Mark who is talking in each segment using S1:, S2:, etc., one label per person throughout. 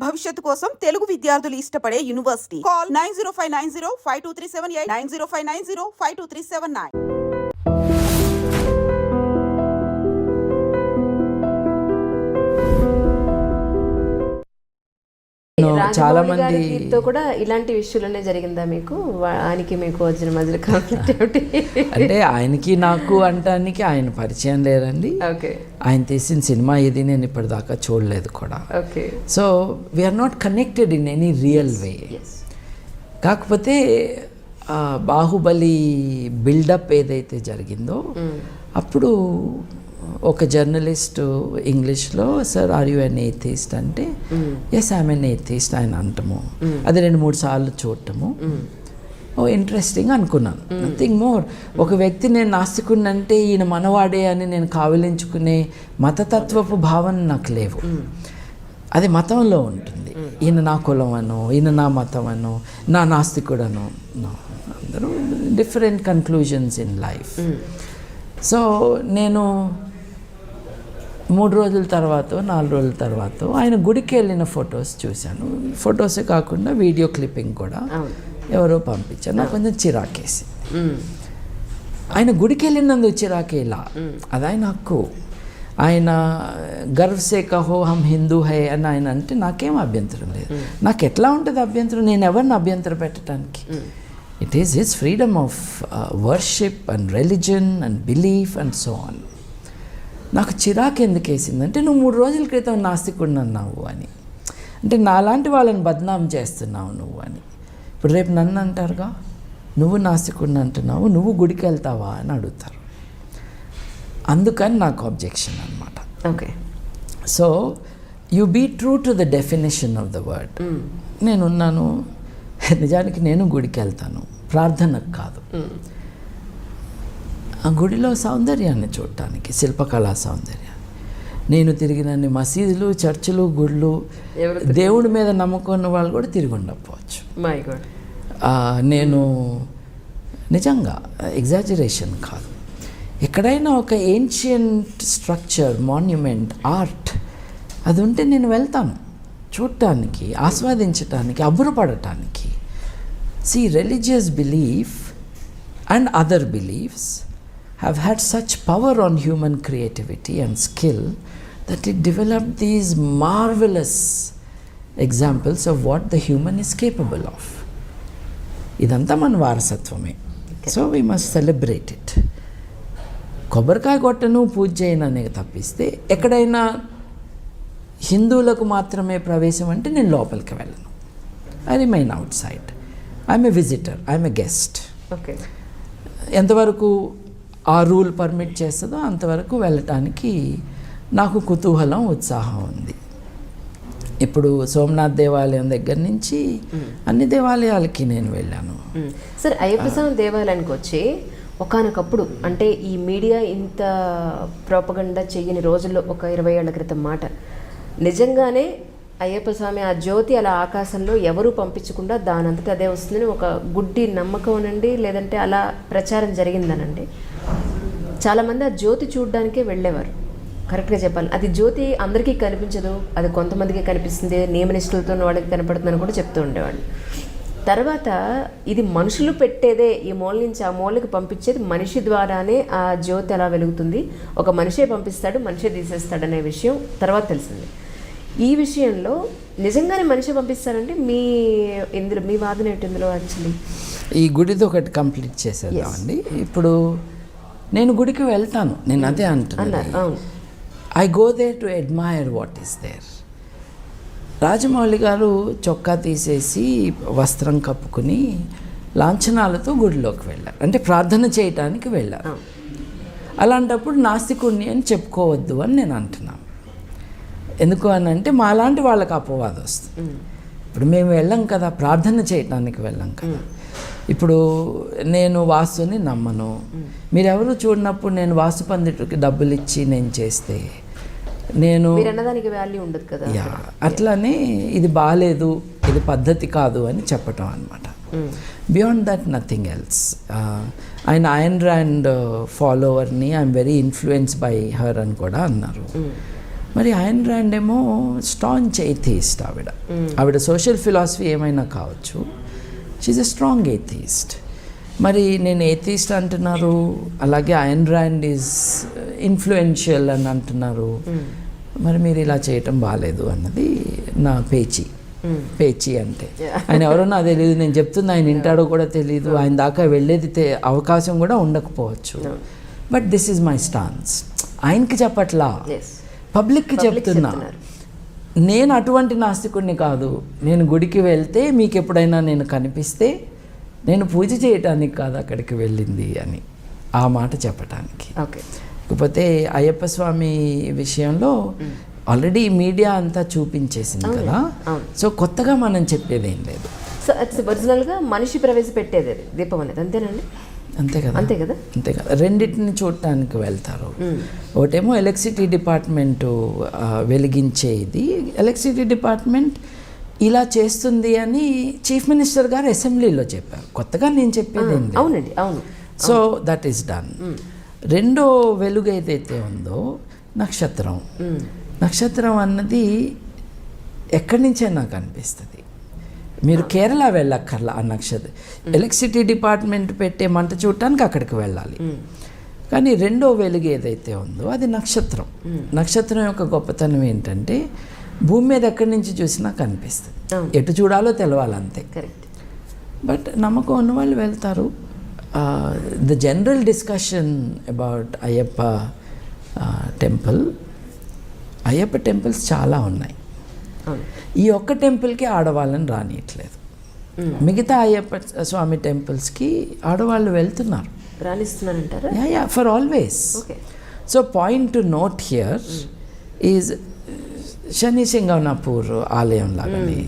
S1: భవిష్యత్తు కోసం తెలుగు విద్యార్థులు ఇష్టపడే యూనివర్సిటీ. కాల్ 9059052378 9059052379.
S2: చాలా మందితో కూడా ఇలాంటి విషయాలనే జరిగిందా మీకు? ఆయనకి మీకు వచ్చిన మధ్య కాన్ఫ్లిక్ట్ ఏమిటి?
S3: అంటే ఆయనకి నాకు అంటానికి ఆయన పరిచయం లేదండి.
S2: ఓకే.
S3: ఆయన తీసిన సినిమా ఇది నేను ఇప్పటిదాకా చూడలేదు కూడా.
S2: Okay.
S3: So we are not connected in any real way. కాకపోతే బాహుబలి బిల్డప్ ఏదైతే జరిగిందో అప్పుడు ఒక జర్నలిస్ట్ ఇంగ్లీష్లో sir are you an atheist అంటే ఎస్ ఐఎమ్ ఎన్ ఎథిస్ట్ ఆయన అంటాము. అది 2-3 సార్లు చూడటము ఇంట్రెస్టింగ్ అనుకున్నాను. Nothing more. ఒక వ్యక్తి నేను నాస్తికుడినంటే ఈయన మనవాడే అని నేను కావిలించుకునే మతతత్వపు భావన నాకు లేవు. అది మతంలో ఉంటుంది. ఈయన నా కులం అనో, ఈయన నా మతం అనో, నా నాస్తికుడనో, అందరూ different conclusions in life. So నేను 3 రోజుల తర్వాత 4 రోజుల తర్వాత ఆయన గుడికి వెళ్ళిన ఫొటోస్ చూశాను. ఫొటోసే కాకుండా వీడియో క్లిప్పింగ్ కూడా ఎవరో పంపించారు. నాకు కొంచెం చిరాకేసి. ఆయన గుడికి వెళ్ళినందుకు చిరాకేలా, అది ఆయన హక్కు. ఆయన గర్వ్ సే కహో హమ్ హిందూ హై అని ఆయన అంటే నాకేం అభ్యంతరం లేదు. నాకు ఎట్లా ఉంటుంది అభ్యంతరం? నేను ఎవరిని అభ్యంతరం పెట్టడానికి? It is his freedom of worship and religion and belief and so on. నాకు చిరాకు ఎందుకు వేసిందంటే నువ్వు 3 రోజుల క్రితం నాస్తికుడిని అన్నావు అని, అంటే నాలాంటి వాళ్ళని బద్నాం చేస్తున్నావు నువ్వు అని. ఇప్పుడు రేపు నన్ను అంటారుగా నువ్వు నాస్తికుడిని అంటున్నావు, నువ్వు గుడికి వెళ్తావా అని అడుగుతారు. అందుకని నాకు అబ్జెక్షన్ అనమాట.
S2: Okay.
S3: So you be true to the definition of the word. నేనున్నాను, నిజానికి నేను గుడికి వెళ్తాను, ప్రార్థనకు కాదు. ఆ గుడిలో సౌందర్యాన్ని చూడటానికి, శిల్పకళా సౌందర్యాన్ని. నేను తిరిగినన్ని మసీదులు, చర్చిలు, గుళ్ళు, దేవుడి మీద నమ్మకం ఉన్న వాళ్ళు కూడా తిరిగి ఉండకపోవచ్చు. నేను నిజంగా ఎగ్జాజరేషన్ కాదు. ఎక్కడైనా ఒక ఏన్షియంట్ స్ట్రక్చర్, మాన్యుమెంట్, ఆర్ట్ అది ఉంటే నేను వెళ్తాను చూడటానికి, ఆస్వాదించటానికి, అబ్బురపడటానికి. See, religious belief and other beliefs have had such power on human creativity and skill that it developed these marvelous examples of what the human is capable of. ఇదంతా మన వారసత్వమే. So we must celebrate it. కొబ్బరికాయ కొట్టను, పూజ చేయను అనే తప్పిస్తే ఎక్కడైనా హిందువులకు మాత్రమే ప్రవేశం అంటే నేను లోపలికి వెళ్ళను. I remain out side. I'm a visitor, I'm a guest.
S2: Okay.
S3: ఎంతవరకు ఆ రూల్ పర్మిట్ చేస్తుందో అంతవరకు వెళ్ళటానికి నాకు కుతూహలం, ఉత్సాహం ఉంది. ఇప్పుడు సోమనాథ్ దేవాలయం దగ్గర నుంచి అన్ని దేవాలయాలకి నేను వెళ్ళాను.
S2: సార్, అయ్యప్ప స్వామి దేవాలయానికి వచ్చి ఒకానొకప్పుడు, అంటే ఈ మీడియా ఇంత ప్రోపగండా చేయని రోజుల్లో, ఒక 20 ఏళ్ల క్రితం మాట, నిజంగానే అయ్యప్ప స్వామి ఆ జ్యోతి అలా ఆకాశంలో ఎవరూ పంపించకుండా దానంతటా అదే వస్తుందని ఒక గుడ్డి నమ్మకం అనండి, లేదంటే అలా ప్రచారం జరిగిందనండి. చాలామంది ఆ జ్యోతి చూడడానికే వెళ్ళేవారు. కరెక్ట్గా చెప్పాలి, అది జ్యోతి అందరికీ కనిపించదు, అది కొంతమందికి కనిపిస్తుంది, నియమనిష్టలతో వాళ్ళకి కనపడుతుందని కూడా చెప్తూ ఉండేవాళ్ళు. తర్వాత ఇది మనుషులు పెట్టేదే, ఈ మూల నుంచి ఆ మూలకి పంపించేది మనిషి ద్వారానే ఆ జ్యోతి అలా వెలుగుతుంది, ఒక మనిషే పంపిస్తాడు, మనిషే తీసేస్తాడనే విషయం తర్వాత తెలిసింది. ఈ విషయంలో నిజంగానే మనిషి పంపిస్తారంటే ఇందులో మీ వాదన ఏంటి? ఇందులో యాక్చువల్లీ
S3: ఈ గుడితో ఒకటి కంప్లీట్ చేసేద్దామండి. ఇప్పుడు నేను గుడికి వెళ్తాను, నేను అదే అంటున్నాను. I go there to admire what is there. Rajamouli garu చొక్కా తీసేసి వస్త్రం కప్పుకుని లాంఛనాలతో గుడిలోకి వెళ్ళారు, అంటే ప్రార్థన చేయటానికి వెళ్ళారు. అలాంటప్పుడు నాస్తికుణ్ణి అని చెప్పుకోవద్దు అని నేను అంటున్నాను. ఎందుకు అని అంటే మాలాంటి వాళ్ళకి అపవాదం వస్తుంది. ఇప్పుడు మేము వెళ్ళాం కదా, ప్రార్థన చేయటానికి వెళ్ళాం కదా. ఇప్పుడు నేను వాస్తుని నమ్మను, మీరెవరు చూడనప్పుడు నేను వాస్తు పండితుడికి డబ్బులు ఇచ్చి నేను చేస్తే నేను
S2: అన్నదానికి వాల్యూ ఉండదు కదా.
S3: అట్లానే ఇది బాగాలేదు, ఇది పద్ధతి కాదు అని చెప్పటం అనమాట. Beyond that nothing else. ఆయన ఐన్ ర్యాండ్ ఫాలోవర్ని, I'm very influence by her అని కూడా అన్నారు. మరి అయన్ ర్యాండ్ ఏమో స్ట్రాంగ్ ఎథీస్ట్. ఆవిడ సోషల్ ఫిలాసఫీ ఏమైనా కావచ్చు, షీఈ్ ఎ స్ట్రాంగ్ ఎథీస్ట్. మరి నేను ఎథీస్ట్ అంటున్నారు, అలాగే అయన్ ర్యాండ్ ఈజ్ ఇన్ఫ్లుయెన్షియల్ అని అంటున్నారు. మరి మీరు ఇలా చేయటం బాగాలేదు అన్నది నా పేచీ అంటే. ఆయన ఎవరో నాకు తెలియదు, నేను చెప్తున్నా ఆయన వింటాడో కూడా తెలియదు, ఆయన దాకా వెళ్ళేది అవకాశం కూడా ఉండకపోవచ్చు. But this is my stance. ఆయనకి చెప్పట్లా, పబ్లిక్కి చెప్తున్నా. నేను అటువంటి నాస్తికుడిని కాదు. నేను గుడికి వెళ్తే మీకు ఎప్పుడైనా నేను కనిపిస్తే నేను పూజ చేయటానికి కాదు అక్కడికి వెళ్ళింది అని, ఆ మాట చెప్పటానికి.
S2: ఓకే.
S3: కాకపోతే అయ్యప్ప స్వామి విషయంలో ఆల్రెడీ మీడియా అంతా చూపించేసింది కదా, సో కొత్తగా మనం చెప్పేది ఏం లేదు.
S2: సో ఒరిజినల్గా మనిషి ప్రవేశపెట్టేది దీపం అనేది, అంతేనండి? అంతే కదా.
S3: రెండింటిని చూడటానికి వెళ్తారు. ఒకటేమో ఎలక్ట్రిసిటీ డిపార్ట్మెంటు వెలిగించేది. ఎలక్ట్రిసిటీ డిపార్ట్మెంట్ ఇలా చేస్తుంది అని చీఫ్ మినిస్టర్ గారు అసెంబ్లీలో చెప్పారు. కొత్తగా నేను చెప్పేది ఏంటి?
S2: అవునండి, అవును.
S3: So that is done. రెండో వెలుగు ఏదైతే ఉందో నక్షత్రం అన్నది ఎక్కడి నుంచే నాకు అనిపిస్తుంది. మీరు కేరళ వెళ్ళక్కర్లా ఆ నక్షత్రం. ఎలక్ట్రిసిటీ డిపార్ట్మెంట్ పెట్టే మంట చూడటానికి అక్కడికి వెళ్ళాలి. కానీ రెండో వెలుగు ఏదైతే ఉందో అది నక్షత్రం యొక్క గొప్పతనం ఏంటంటే భూమి మీద ఎక్కడి నుంచి చూసినా కనిపిస్తుంది, ఎటు చూడాలో తెలవాలంతే. బట్ నమ్మకం ఉన్న వాళ్ళు వెళ్తారు. The general discussion about Ayyappa temples చాలా ఉన్నాయి. ఈ ఒక్క టెంపుల్కి ఆడవాళ్ళని రానియట్లేదు. మిగతా అయ్యప్ప స్వామి టెంపుల్స్కి ఆడవాళ్ళు వెళ్తున్నారు,
S2: రాణిస్తున్నారంటారా?
S3: Yeah, for always. So point to note here is Shani Shingnapur ఆలయం లాగానే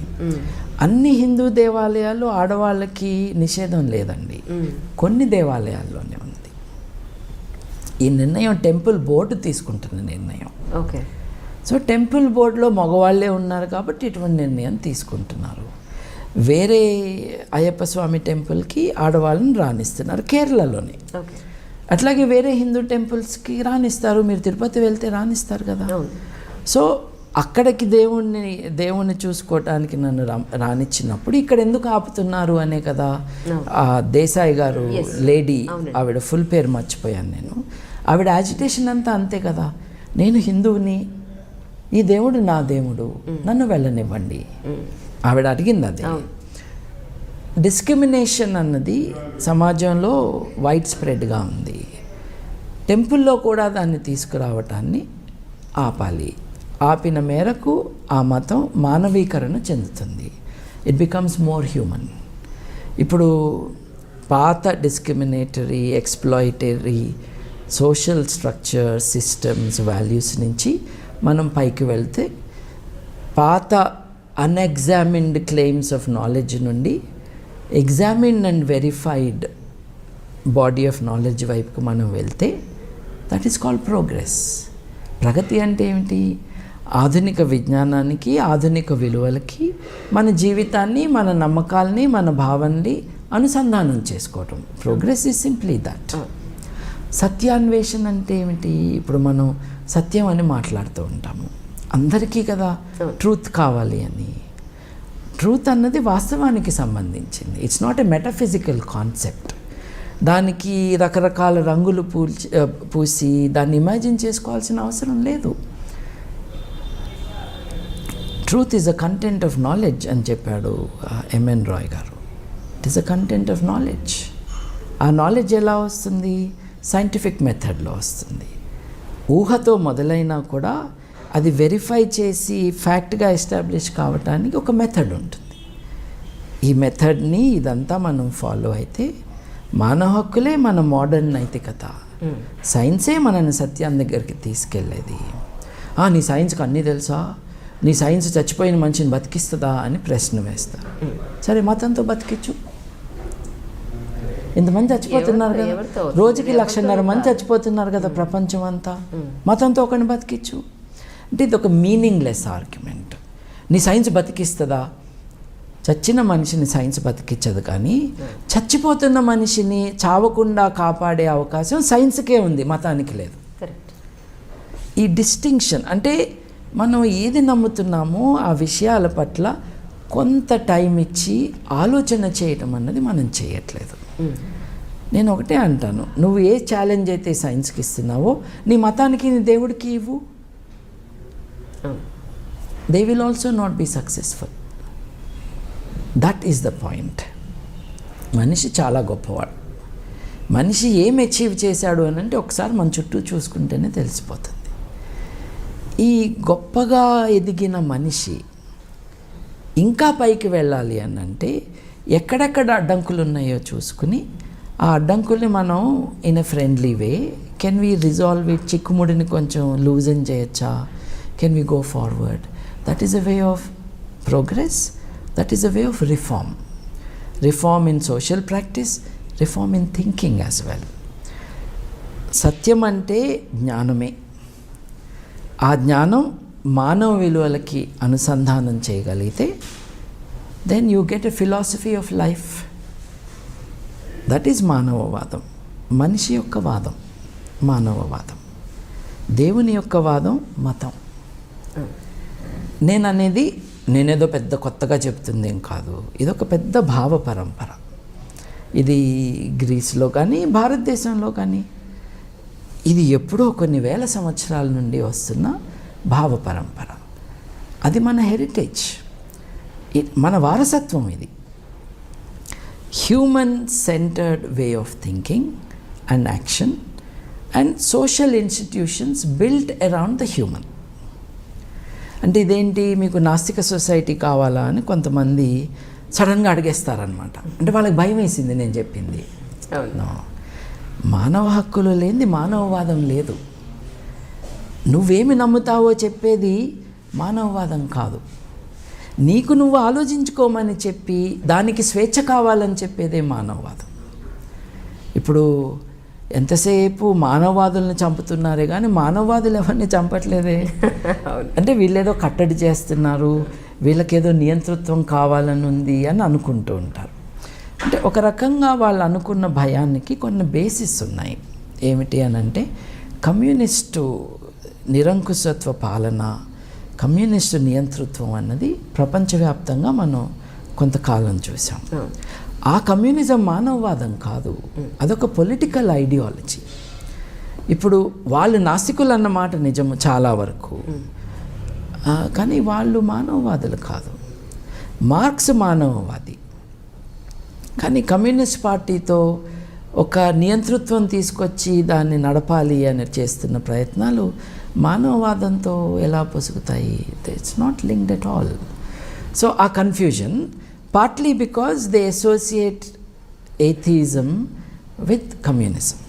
S3: అన్ని హిందూ దేవాలయాలు ఆడవాళ్ళకి నిషేధం లేదండి, కొన్ని దేవాలయాల్లోనే ఉంది. ఈ నిర్ణయం టెంపుల్ బోర్డు తీసుకుంటున్న నిర్ణయం.
S2: ఓకే.
S3: సో టెంపుల్ బోర్డులో మగవాళ్ళే ఉన్నారు కాబట్టి ఇటువంటి నిర్ణయం తీసుకుంటున్నారు. వేరే అయ్యప్ప స్వామి టెంపుల్కి ఆడవాళ్ళని రాణిస్తున్నారు కేరళలోనే. అట్లాగే వేరే హిందూ టెంపుల్స్కి రాణిస్తారు. మీరు తిరుపతి వెళ్తే రాణిస్తారు కదా. సో అక్కడికి దేవుణ్ణి చూసుకోవటానికి నన్ను రానిచ్చినప్పుడు ఇక్కడ ఎందుకు ఆపుతున్నారు అనే కదా దేశాయ్ గారు లేడీ, ఆవిడ ఫుల్ పేరు మర్చిపోయాను నేను, ఆవిడ యాజిటేషన్ అంతా అంతే కదా. నేను హిందువుని, ఈ దేవుడు నా దేవుడు, నన్ను వెళ్ళనివ్వండి, ఆవిడ అడిగింది అది. డిస్క్రిమినేషన్ అన్నది సమాజంలో వైడ్ స్ప్రెడ్గా ఉంది. టెంపుల్లో కూడా దాన్ని తీసుకురావటాన్ని ఆపాలి. ఆపిన మేరకు ఆ మతం మానవీకరణ చెందుతుంది. It becomes more human. ఇప్పుడు పాత discriminatory, exploitatory social structure, systems, values నుంచి మనం పైకి వెళ్తే పాత అన్ఎగ్జామిన్డ్ క్లెయిమ్స్ ఆఫ్ నాలెడ్జ్ నుండి examined and verified body of knowledge వైపుకు మనం వెళ్తే దట్ ఈస్ కాల్డ్ ప్రోగ్రెస్. ప్రగతి అంటే ఏమిటి? ఆధునిక విజ్ఞానానికి, ఆధునిక విలువలకి మన జీవితాన్ని, మన నమ్మకాలని, మన భావాన్ని అనుసంధానం చేసుకోవటం. Progress is simply that. సత్యాన్వేషణ అంటే ఏమిటి? ఇప్పుడు మనం సత్యం అని మాట్లాడుతూ ఉంటాము, అందరికీ కదా ట్రూత్ కావాలి అని. ట్రూత్ అన్నది వాస్తవానికి సంబంధించింది. It's not a metaphysical concept. దానికి రకరకాల రంగులు పూసి దాన్ని ఇమాజిన్ చేసుకోవాల్సిన అవసరం లేదు. Truth is a content of knowledge అని చెప్పాడు ఎంఎన్ రాయ్ గారు. It is a content of knowledge. ఆ నాలెడ్జ్ ఎలా వస్తుంది? సైంటిఫిక్ మెథడ్లో వస్తుంది. ఊహతో మొదలైనా కూడా అది వెరిఫై చేసి ఫ్యాక్ట్గా ఎస్టాబ్లిష్ కావటానికి ఒక మెథడ్ ఉంటుంది. ఈ మెథడ్ని ఇదంతా మనం ఫాలో అయితే మానవ హక్కులే మన మోడర్న్ నైతికత, సైన్సే మనల్ని సత్యం దగ్గరికి తీసుకెళ్ళేది. నీ సైన్స్కి అన్నీ తెలుసా? నీ సైన్స్ చచ్చిపోయిన మనిషిని బతికిస్తుందా అని ప్రశ్న వేస్తారు. సరే, మతంతో బతికించు. ఇంతమంది చచ్చిపోతున్నారు కదా, రోజుకి 1,50,000 మంది చచ్చిపోతున్నారు కదా ప్రపంచం అంతా. మతంతో ఒకరిని బతికించు అంటే ఇది ఒక మీనింగ్లెస్ ఆర్గ్యుమెంట్. నీ సైన్స్ బతికిస్తుందా? చచ్చిన మనిషిని సైన్స్ బతికించదు, కానీ చచ్చిపోతున్న మనిషిని చావకుండా కాపాడే అవకాశం సైన్స్కే ఉంది, మతానికి లేదు. ఈ డిస్టింక్షన్ అంటే మనం ఏది నమ్ముతున్నామో ఆ విషయాల పట్ల కొంత టైం ఇచ్చి ఆలోచన చేయటం అన్నది మనం చేయట్లేదు. నేను ఒకటే అంటాను, నువ్వు ఏ ఛాలెంజ్ అయితే సైన్స్కి ఇస్తున్నావో నీ మతానికి నీ దేవుడికి ఇవ్వు. They will also not be successful. That is the point. మనిషి చాలా గొప్పవాడు. మనిషి ఏం అచీవ్ చేశాడు అని అంటే ఒకసారి మన చుట్టూ చూసుకుంటేనే తెలిసిపోతుంది. ఈ గొప్పగా ఎదిగిన మనిషి ఇంకా పైకి వెళ్ళాలి అని అంటే ఎక్కడెక్కడ అడ్డంకులు ఉన్నాయో చూసుకుని ఆ అడ్డంకుల్ని మనం in a friendly way can we resolve it, చిక్కుముడిని కొంచెం లూజన్ చేయొచ్చా, can we go forward. That is a way of progress, that is a way of reform. Reform in social practice, reform in thinking as well. సత్యం అంటే జ్ఞానమే. ఆ జ్ఞానం మానవ విలువలకి అనుసంధానం చేయగలిగితే then you get a philosophy of life. That is మానవవాదం. మనిషి యొక్క వాదం మానవవాదం, దేవుని యొక్క వాదం మతం. నేనేదో పెద్ద కొత్తగా చెప్తుందేం కాదు. ఇదొక పెద్ద భావ పరంపర. ఇది గ్రీస్లో కానీ భారతదేశంలో కానీ ఇది ఎప్పుడో కొన్ని వేల సంవత్సరాల నుండి వస్తున్న భావ పరంపర. అది మన హెరిటేజ్, మన వారసత్వం. ఇది human centred way of thinking and action and social institutions built around the human. అంటే ఇదేంటి, మీకు నాస్తిక సొసైటీ కావాలా అని కొంతమంది సడన్గా అడిగేస్తారనమాట. అంటే వాళ్ళకి భయం వేసింది నేను చెప్పింది. మానవ హక్కులు లేనిది మానవవాదం లేదు. నువ్వేమి నమ్ముతావో చెప్పేది మానవవాదం కాదు. నీకు నువ్వు ఆలోచించుకోమని చెప్పి దానికి స్వేచ్ఛ కావాలని చెప్పేదే మానవవాదం. ఇప్పుడు ఎంతసేపు మానవవాదులను చంపుతున్నారే కానీ మానవవాదులు ఎవరిని చంపట్లేదే. అంటే వీళ్ళేదో కట్టడి చేస్తున్నారు, వీళ్ళకేదో నియంతృత్వం కావాలని ఉంది అని అనుకుంటూ ఉంటారు. అంటే ఒక రకంగా వాళ్ళు అనుకున్న భయానికి కొన్ని బేసిస్ ఉన్నాయి. ఏమిటి అని అంటే కమ్యూనిస్టు నిరంకుశత్వ పాలన, కమ్యూనిస్టు నియంతృత్వం అన్నది ప్రపంచవ్యాప్తంగా మనం కొంతకాలం చూసాం. ఆ కమ్యూనిజం మానవవాదం కాదు, అదొక పొలిటికల్ ఐడియాలజీ. ఇప్పుడు వాళ్ళు నాస్తికులు అన్నమాట నిజము చాలా వరకు, కానీ వాళ్ళు మానవవాదులు కాదు. మార్క్స్ మానవవాది, కానీ కమ్యూనిస్ట్ పార్టీతో ఒక నియంతృత్వం తీసుకొచ్చి దాన్ని నడపాలి అని చేస్తున్న ప్రయత్నాలు మానవవాదంతో ఎలా పొసుగుతాయి? It's not linked at all. So ఆ confusion partly because they associate atheism with communism.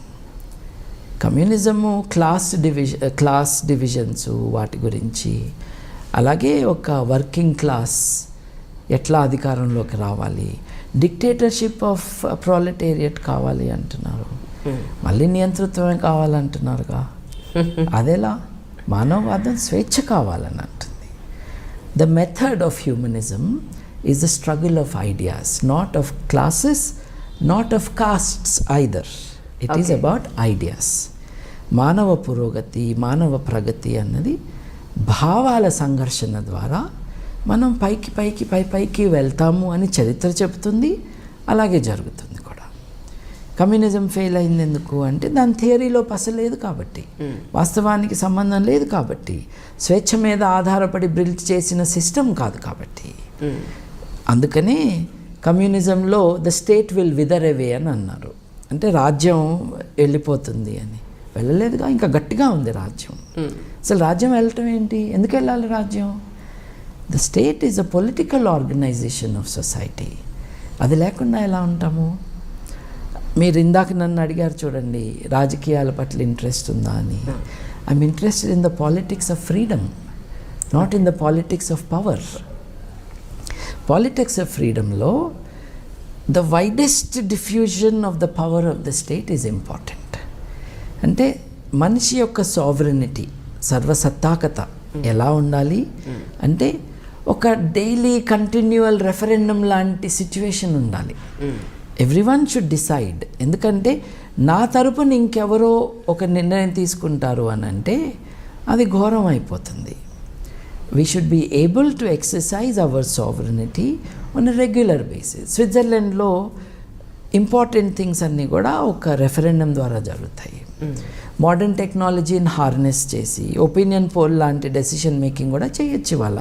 S3: Communism class divisions వాటి గురించి, అలాగే ఒక వర్కింగ్ క్లాస్ ఎట్లా అధికారంలోకి రావాలి, డిక్టేటర్షిప్ ఆఫ్ ప్రొలెటేరియట్ కావాలి అంటున్నారు, మళ్ళీ నియంతృత్వమే కావాలంటున్నారుగా. అదెలా? మానవవాదం స్వేచ్ఛ కావాలని అంటుంది. The method of humanism is the struggle of ideas, not of classes, not of castes either. It is about ideas. మానవ పురోగతి, మానవ ప్రగతి అన్నది భావాల సంఘర్షణ ద్వారా మనం పైకి వెళ్తాము అని చరిత్ర చెబుతుంది. అలాగే జరుగుతుంది కూడా. కమ్యూనిజం ఫెయిల్ అయింది ఎందుకు అంటే దాని థియరీలో పసలేదు కాబట్టి, వాస్తవానికి సంబంధం లేదు కాబట్టి, స్వేచ్ఛ మీద ఆధారపడి బిల్డ్ చేసిన సిస్టమ్ కాదు కాబట్టి. అందుకనే కమ్యూనిజంలో ద స్టేట్ విల్ విదర్ అవే అని అన్నారు. అంటే రాజ్యం వెళ్ళిపోతుంది అని. వెళ్ళలేదుగా, ఇంకా గట్టిగా ఉంది రాజ్యం. అసలు రాజ్యం వెళ్ళటం ఏంటి? ఎందుకు వెళ్ళాలి రాజ్యం? The state is a political organization of society. అది లేకుండా ఎలా ఉంటాము? మీరు ఇందాక నన్ను అడిగారు చూడండి, రాజకీయాల పట్ల ఇంట్రెస్ట్ ఉందా అని. I'm interested in the politics of freedom, not in the politics of power. Politics of ఫ్రీడమ్లో the widest diffusion of the power of the state is important. అంటే మనిషి యొక్క సావరెనిటీ, సర్వసత్తాకత ఎలా ఉండాలి అంటే ఒక డైలీ కంటిన్యూవల్ రెఫరెండం లాంటి సిచ్యువేషన్ ఉండాలి. Everyone should decide. ఎందుకంటే నా తరపున ఇంకెవరో ఒక నిర్ణయం తీసుకుంటారు అని అంటే అది ఘోరం అయిపోతుంది. we should be able to exercise our sovereignty on a regular basis. స్విట్జర్లాండ్లో ఇంపార్టెంట్ థింగ్స్ అన్నీ కూడా ఒక రెఫరెండం ద్వారా జరుగుతాయి. మోడర్న్ టెక్నాలజీని హార్నెస్ చేసి ఒపీనియన్ పోల్ లాంటి డెసిషన్ మేకింగ్ కూడా చేయొచ్చు వాళ్ళ